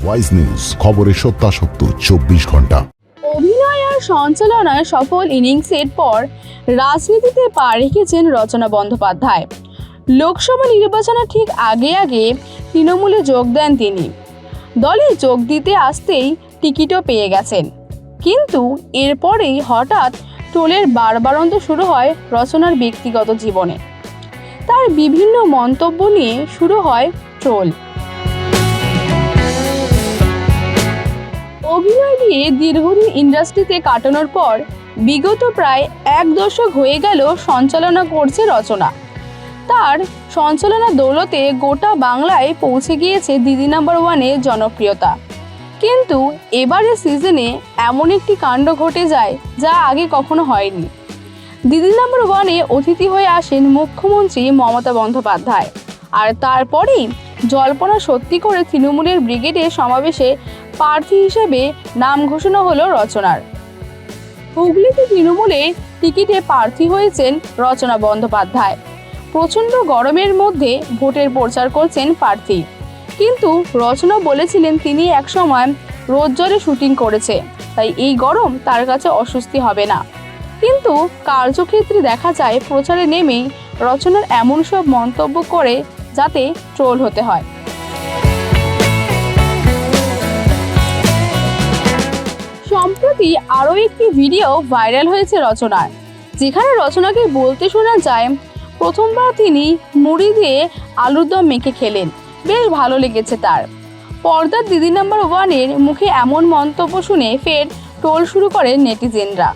Wise news, খবরের সত্যাসত্য 24 ঘন্টা। অভিনয় আর সঞ্চালনায় সফল ইনিংসের পর রাজনীতিতে পা রেখেছেন রচনা বন্দ্যোপাধ্যায়। লোকসভা নির্বাচনের ঠিক আগে তৃণমূলে যোগ দেন তিনি। দলে যোগ দিতে আসতেই টিকিটও পেয়ে গেছেন, কিন্তু এরপরেই হঠাৎ ট্রোলের বারবারন্ত শুরু হয় রচনার ব্যক্তিগত জীবনে। তার বিভিন্ন মন্তব্য নিয়ে শুরু হয় ট্রোল। অভিনয় দিয়ে দীর্ঘদিন ইন্ডাস্ট্রিতে কাটানোর পর বিগত প্রায় 1 দশক হয়ে গেল সঞ্চালনা করছে রচনা। তার সঞ্চালনা দৌলতে গোটা বাংলায় পৌঁছে গিয়েছে দিদি নাম্বার 1-এর জনপ্রিয়তা। কিন্তু এবারের সিজনে এমন একটি কাণ্ড ঘটে যায় যা আগে কখনো হয়নি। দিদি নাম্বার 1-এ অতিথি হয়ে আসেন মুখ্যমন্ত্রী মমতা বন্দ্যোপাধ্যায়, আর তারপরেই জল্পনা সত্যি করে তৃণমূলের ব্রিগেডে সমাবেশে প্রার্থী হিসেবে নাম ঘোষণা হলো রচনার। হুগলিতে তৃণমূলের টিকিটে প্রার্থী হয়েছেন রচনা বন্দ্যোপাধ্যায়। প্রচণ্ড গরমের মধ্যে ভোটের প্রচার করছেন প্রার্থী, কিন্তু রচনা বলেছিলেন তিনি একসময় রোদ জ্বরে শুটিং করেছে, তাই এই গরম তার কাছে অস্বস্তি হবে না। কিন্তু কার্যক্ষেত্রে দেখা যায় প্রচারে নেমেই রচনার এমন সব মন্তব্য করে যাতে ট্রোল হতে হয়। সম্প্রতি আরও একটি ভিডিও ভাইরাল হয়েছে রচনার, যেখানে রচনাকে বলতে শোনা যায় প্রথমবার তিনি মুড়ি দিয়ে আলুর দম মেখে খেলেন, বেশ ভালো লেগেছে তার। পর্দার দিদি নাম্বার 1-এর মুখে এমন মন্তব্য শুনে ফের ট্রোল শুরু করেন নেটিজেনরা।